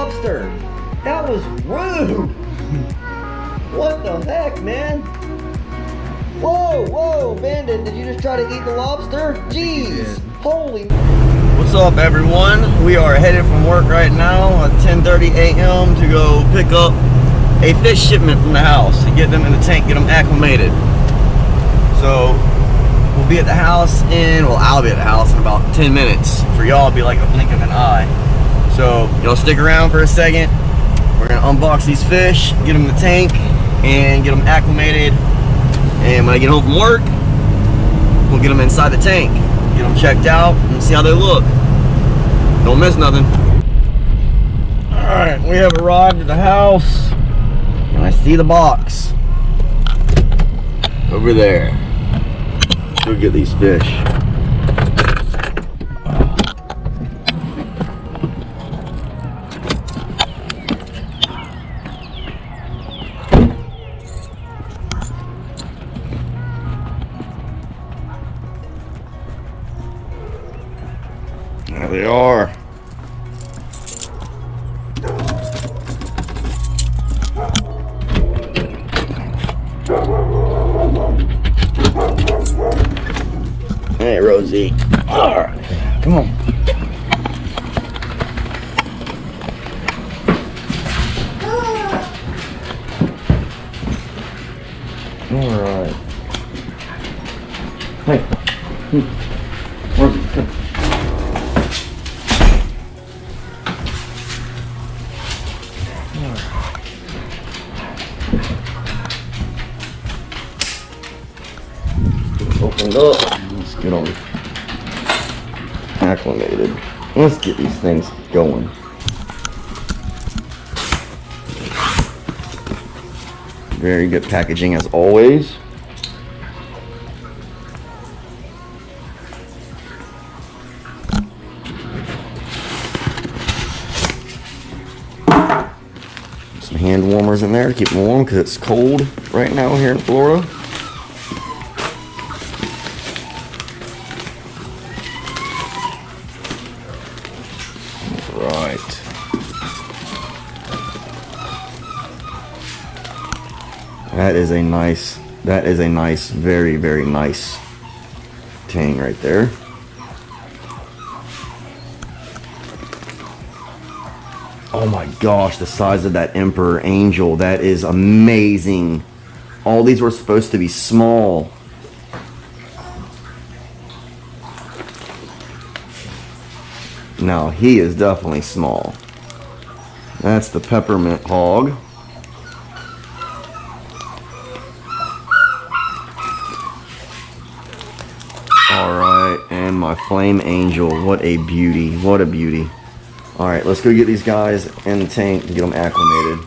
lobster. That was rude. What the heck, man? Whoa, whoa, Bandit, did you just try to eat the lobster? Jeez, holy. What's up, everyone? We are headed from work right now at 10:30 a.m. to go pick up a fish shipment from the house and get them in the tank, get them acclimated. So we'll be at the house I'll be at the house in about 10 minutes. For y'all, it'll be like a blink of an eye. So y'all stick around for a second. We're gonna unbox these fish, get them in the tank, and get them acclimated. And when I get home from work, we'll get them inside the tank, get them checked out, and see how they look. Don't miss nothing. All right, we have arrived at the house, and I see the box over there. Go get these fish. There they are. Hey, Rosie. All right, come on. All right. Hey. Rosie, come. Opened up. Let's get them acclimated. Let's get these things going. Very good packaging as always. Some hand warmers in there to keep them warm because it's cold right now here in Florida. Right. That is a nice, very, very nice tang right there. Oh my gosh, the size of that Emperor Angel, that is amazing. All these were supposed to be small. No, he is definitely small. That's the peppermint hog. Alright, and my flame angel. What a beauty. What a beauty. Alright, let's go get these guys in the tank and get them acclimated.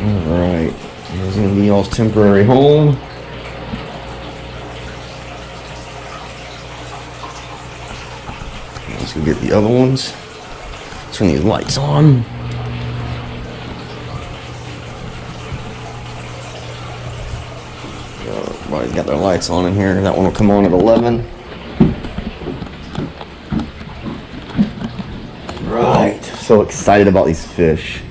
Alright, here's gonna be y'all's temporary home. Let's go get the other ones. Turn these lights on. Everybody's got their lights on in here. That one will come on at 11. Right, so excited about these fish.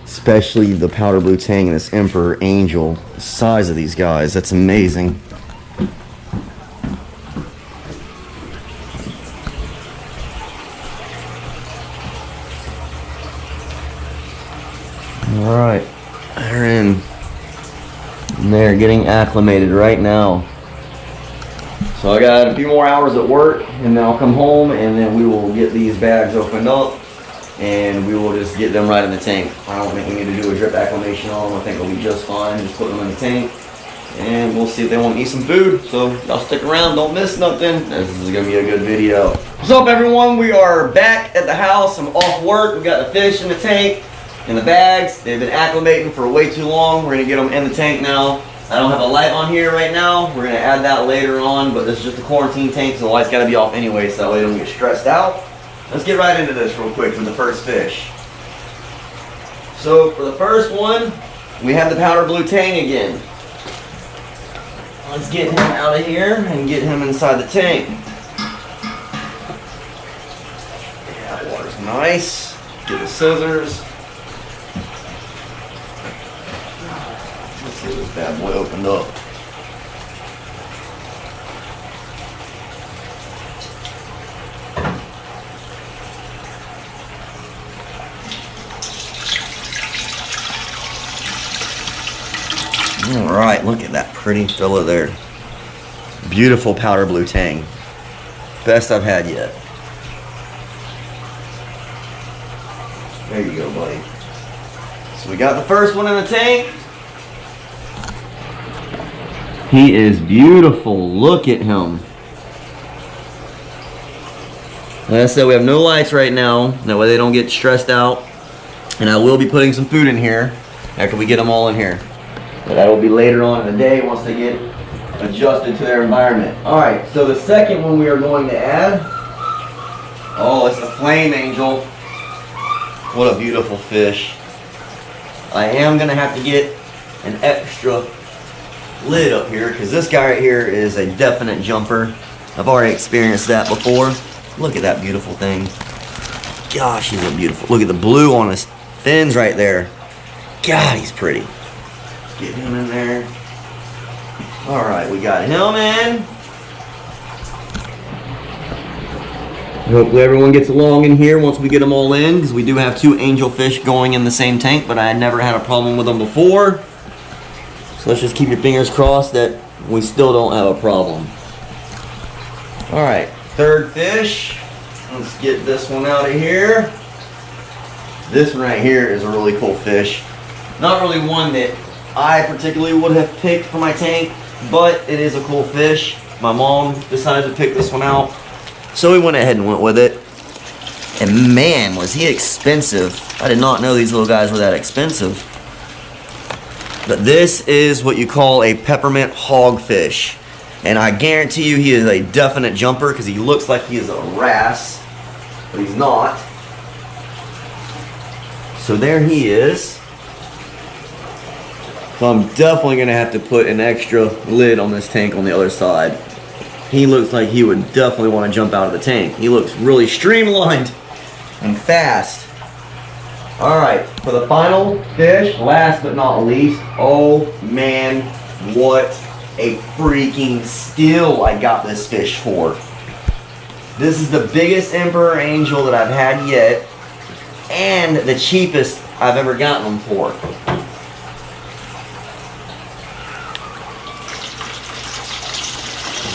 Especially the powder blue tang and this Emperor Angel. The size of these guys, that's amazing. Alright, they're in. And they're getting acclimated right now. So I got a few more hours at work, and then I'll come home, and then we will get these bags opened up. And we will just get them right in the tank. I don't think we need to do a drip acclimation on them. I think it'll be just fine. Just put them in the tank. And we'll see if they want to eat some food. So y'all stick around. Don't miss nothing. This is going to be a good video. What's up, everyone? We are back at the house. I'm off work. We got the fish in the tank, in the bags. They've been acclimating for way too long. We're going to get them in the tank now. I don't have a light on here right now. We're going to add that later on. But this is just a quarantine tank, so the light's got to be off anyway, so that way they don't get stressed out. Let's get right into this real quick with the first fish. So for the first one, we have the powder blue tang again. Let's get him out of here and get him inside the tank. Yeah, that water's nice. Get the scissors. Let's get this bad boy opened up. All right, look at that pretty fella there. Beautiful powder blue tang. Best I've had yet. There you go, buddy. So we got the first one in the tank. He is beautiful. Look at him. Like I said, we have no lights right now. That way they don't get stressed out. And I will be putting some food in here after we get them all in here. But that will be later on in the day once they get adjusted to their environment. Alright, so the second one we are going to add, oh, it's the flame angel. What a beautiful fish. I am going to have to get an extra lid up here because this guy right here is a definite jumper. I've already experienced that before. Look at that beautiful thing. Gosh, he's a beautiful. Look at the blue on his fins right there. God, he's pretty. Get him in there. Alright, we got him in. Hopefully everyone gets along in here once we get them all in, because we do have 2 angelfish going in the same tank, but I had never had a problem with them before. So let's just keep your fingers crossed that we still don't have a problem. Alright, third fish. Let's get this one out of here. This one right here is a really cool fish. Not really one that I particularly would have picked for my tank, but it is a cool fish. My mom decided to pick this one out, so we went ahead and went with it. And man, was he expensive. I did not know these little guys were that expensive. But this is what you call a peppermint hogfish. And I guarantee you he is a definite jumper because he looks like he is a wrasse, but he's not. So there he is. So I'm definitely going to have to put an extra lid on this tank on the other side. He looks like he would definitely want to jump out of the tank. He looks really streamlined and fast. Alright, for the final fish, last but not least, oh man, what a freaking steal I got this fish for. This is the biggest emperor angel that I've had yet, and the cheapest I've ever gotten them for.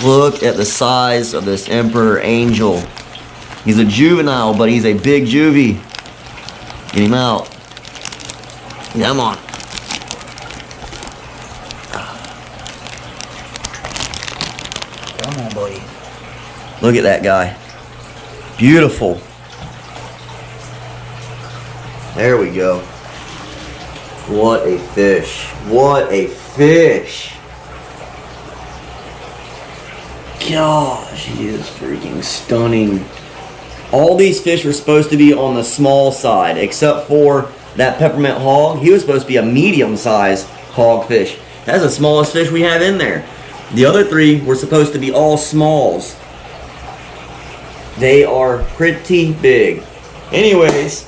Look at the size of this emperor angel. He's a juvenile, but he's a big juvie. Get him out. Come on. Come on, buddy. Look at that guy. Beautiful. There we go. What a fish. What a fish. Gosh, he is freaking stunning. All these fish were supposed to be on the small side, except for that peppermint hog. He was supposed to be a medium-sized hogfish. That's the smallest fish we have in there. The other 3 were supposed to be all smalls. They are pretty big. Anyways,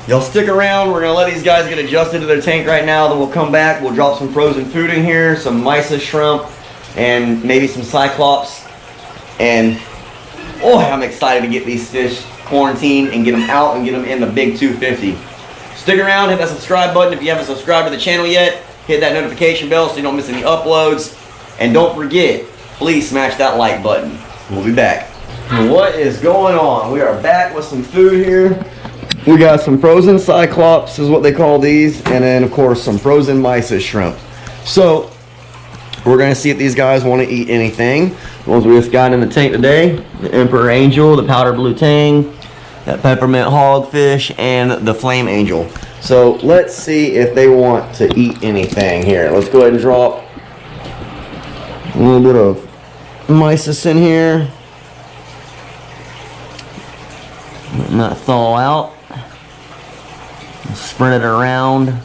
y'all stick around. We're going to let these guys get adjusted to their tank right now. Then we'll come back. We'll drop some frozen food in here, some mysis shrimp, and maybe some cyclops. And oh, I'm excited to get these fish quarantined and get them out and get them in the big 250. Stick around, hit that subscribe button if you haven't subscribed to the channel yet. Hit that notification bell so you don't miss any uploads. And don't forget, please smash that like button. We'll be back. What is going on? We are back with some food here. We got some frozen cyclops is what they call these. And then of course some frozen mysis shrimp. So we're going to see if these guys want to eat anything. The ones we just got in the tank today. The Emperor Angel, the Powder Blue Tang, that Peppermint Hogfish, and the Flame Angel. So let's see if they want to eat anything here. Let's go ahead and drop a little bit of mysis in here. Letting that thaw out. Spread it around.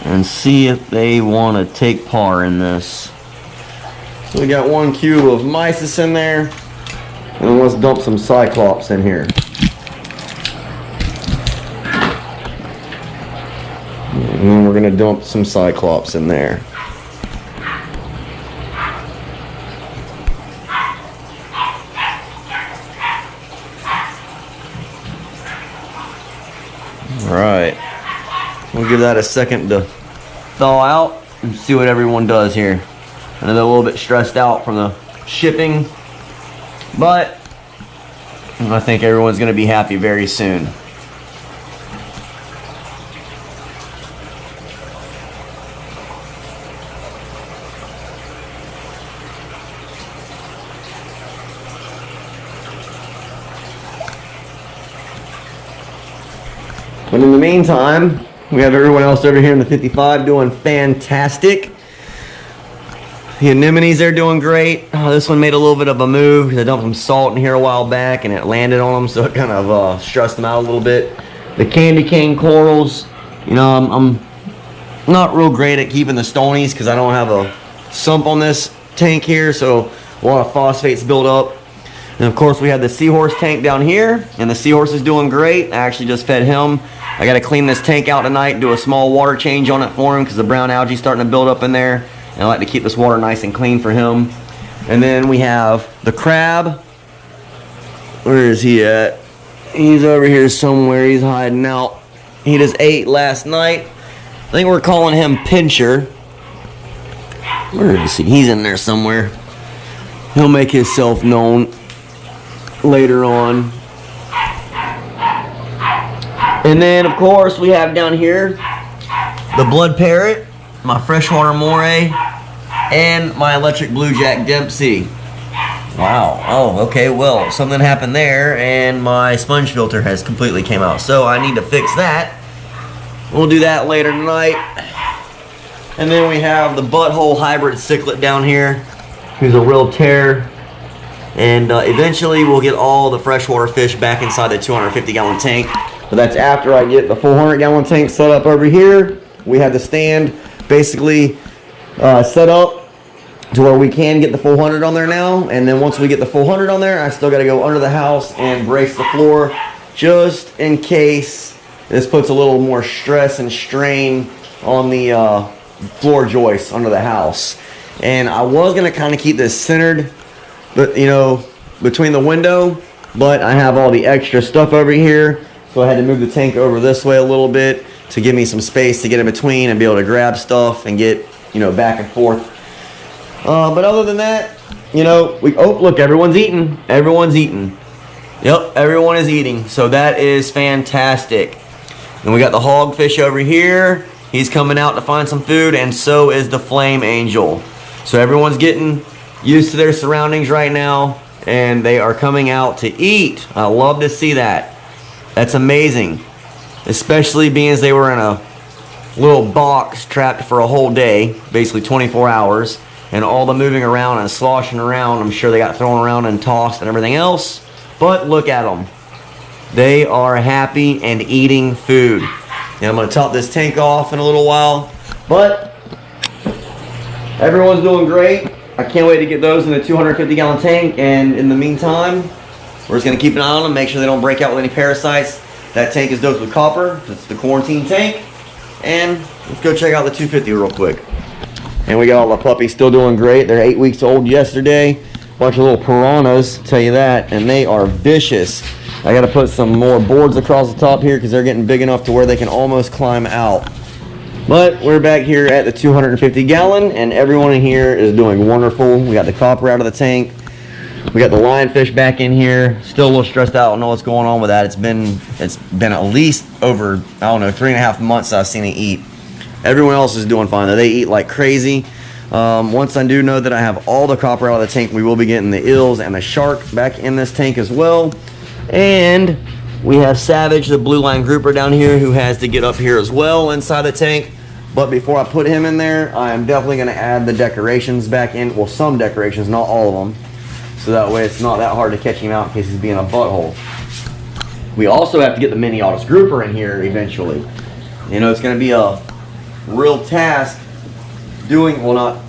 and see if they want to take part in this. So we got 1 cube of mysis in there, and let's dump some Cyclops in here. And then we're gonna dump some Cyclops in there. Alright, we'll give that a second to thaw out and see what everyone does here. I know they're a little bit stressed out from the shipping, but I think everyone's going to be happy very soon. But in the meantime, we have everyone else over here in the 55 doing fantastic. The anemones, they're doing great. This one made a little bit of a move because I dumped some salt in here a while back and it landed on them, so it kind of stressed them out a little bit. The candy cane corals, you know, I'm not real great at keeping the stonies because I don't have a sump on this tank here, so a lot of phosphates build up. And of course we have the seahorse tank down here, and the seahorse is doing great. I actually just fed him. I got to clean this tank out tonight and do a small water change on it for him because the brown algae is starting to build up in there. And I like to keep this water nice and clean for him. And then we have the crab. Where is he at? He's over here somewhere. He's hiding out. He just ate last night. I think we're calling him Pincher. Where is he? He's in there somewhere. He'll make himself known later on. And then, of course, we have down here the blood parrot, my freshwater moray, and my electric blue jack Dempsey. Wow. Oh, okay. Well, something happened there, and my sponge filter has completely came out. So I need to fix that. We'll do that later tonight. And then we have the butthole hybrid cichlid down here, who's a real terror. And eventually we'll get all the freshwater fish back inside the 250-gallon tank. But that's after I get the 400-gallon tank set up over here. We have the stand basically set up to where we can get the 400 on there now. And then once we get the 400 on there, I still got to go under the house and brace the floor just in case this puts a little more stress and strain on the floor joists under the house. And I was going to kind of keep this centered, but you know, between the window, but I have all the extra stuff over here, so I had to move the tank over this way a little bit to give me some space to get in between and be able to grab stuff and get, you know, back and forth. But other than that, you know, oh, look, everyone's eating. Everyone's eating. Yep, everyone is eating. So that is fantastic. And we got the hogfish over here. He's coming out to find some food, and so is the flame angel. So everyone's getting used to their surroundings right now, and they are coming out to eat. I love to see that. That's amazing. Especially being as they were in a little box trapped for a whole day, basically 24 hours, and all the moving around and sloshing around, I'm sure they got thrown around and tossed and everything else. But look at them. They are happy and eating food. And I'm going to top this tank off in a little while. But everyone's doing great. I can't wait to get those in the 250-gallon tank. And in the meantime, we're just going to keep an eye on them, make sure they don't break out with any parasites. That tank is dosed with copper. It's the quarantine tank. And let's go check out the 250 real quick. And we got all the puppies still doing great. They're 8 weeks old yesterday. Bunch of little piranhas, tell you that. And they are vicious. I got to put some more boards across the top here because they're getting big enough to where they can almost climb out. But we're back here at the 250-gallon, and everyone in here is doing wonderful. We got the copper out of the tank. We got the lionfish back in here. Still a little stressed out. I don't know what's going on with that. It's been at least over, I don't know, 3.5 months I've seen it eat. Everyone else is doing fine though. They eat like crazy. Once I do know that I have all the copper out of the tank, we will be getting the eels and the shark back in this tank as well. And we have Savage, the blue line grouper down here, who has to get up here as well inside the tank. But before I put him in there, I am definitely going to add the decorations back in. Well, some decorations, not all of them. So that way it's not that hard to catch him out in case he's being a butthole. We also have to get the Minneotis grouper in here eventually. You know, it's going to be a real task doing, well, not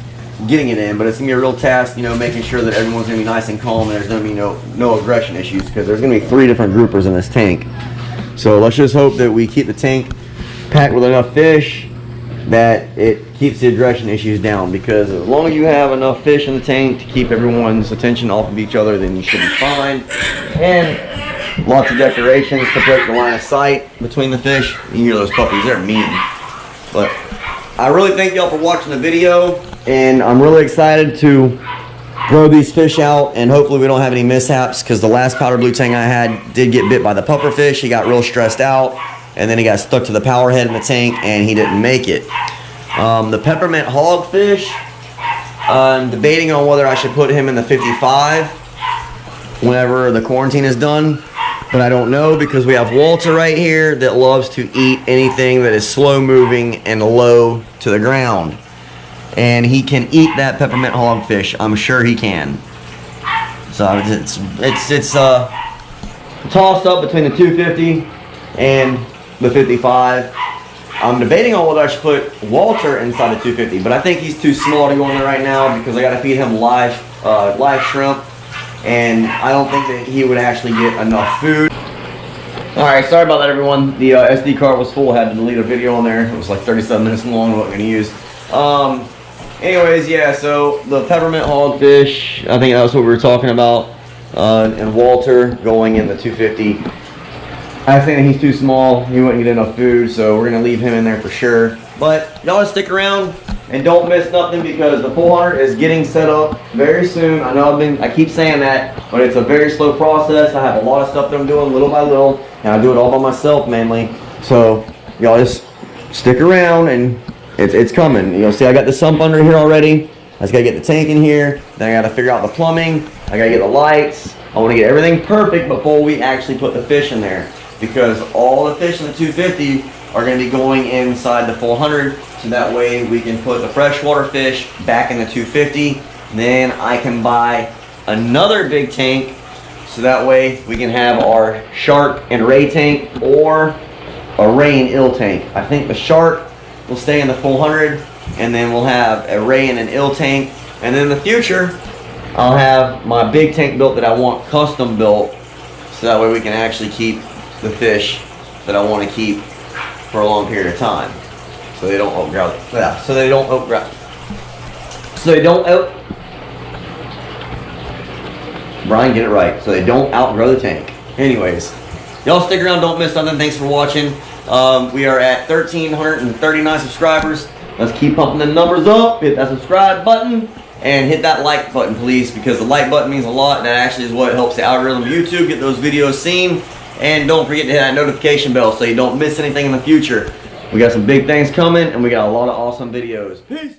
getting it in, but it's gonna be a real task, you know, making sure that everyone's gonna be nice and calm and there's gonna be no aggression issues, because there's gonna be 3 different groupers in this tank. So let's just hope that we keep the tank packed with enough fish that it keeps the aggression issues down, because as long as you have enough fish in the tank to keep everyone's attention off of each other, then you should be fine. And lots of decorations to break the line of sight between the fish. You hear those puppies, they're mean. But I really thank y'all for watching the video, and I'm really excited to grow these fish out, and hopefully we don't have any mishaps, because the last powder blue tank I had did get bit by the puffer fish. He got real stressed out, and then he got stuck to the power head in the tank and he didn't make it. The peppermint hogfish, I'm debating on whether I should put him in the 55 whenever the quarantine is done, but I don't know, because we have Walter right here that loves to eat anything that is slow moving and low to the ground, and he can eat that peppermint hogfish. I'm sure he can. So it's tossed up between the 250 and the 55. I'm debating on whether I should put Walter inside the 250, but I think he's too small to go in there right now, because I got to feed him live shrimp, and I don't think that he would actually get enough food. Alright, sorry about that, everyone. The SD card was full. I had to delete a video on there. It was like 37 minutes long. I wasn't going to use. Anyways, yeah, so the peppermint hogfish, I think that's what we were talking about, and Walter going in the 250. I think he's too small. He wouldn't get enough food, so we're going to leave him in there for sure. But y'all stick around and don't miss nothing, because the 400 is getting set up very soon. I know I keep saying that, but it's a very slow process. I have a lot of stuff that I'm doing little by little, and I do it all by myself mainly. So y'all just stick around, and it's coming. You'll see I got the sump under here already. I just got to get the tank in here. Then I got to figure out the plumbing. I got to get the lights. I want to get everything perfect before we actually put the fish in there, because all the fish in the 250 are going to be going inside the 400, so that way we can put the freshwater fish back in the 250. Then I can buy another big tank, so that way we can have our shark and ray tank, or a ray and eel tank. I think the shark will stay in the 400, and then we'll have a ray and an eel tank, and then in the future I'll have my big tank built that I want custom built, so that way we can actually keep the fish that I want to keep for a long period of time, so they don't outgrow. Yeah, so they don't outgrow. Brian, get it right. So they don't outgrow the tank. Anyways, y'all stick around. Don't miss nothing. Thanks for watching. We are at 1,339 subscribers. Let's keep pumping the numbers up. Hit that subscribe button and hit that like button, please, because the like button means a lot. That actually is what helps the algorithm of YouTube get those videos seen. And don't forget to hit that notification bell so you don't miss anything in the future. We got some big things coming, and we got a lot of awesome videos. Peace!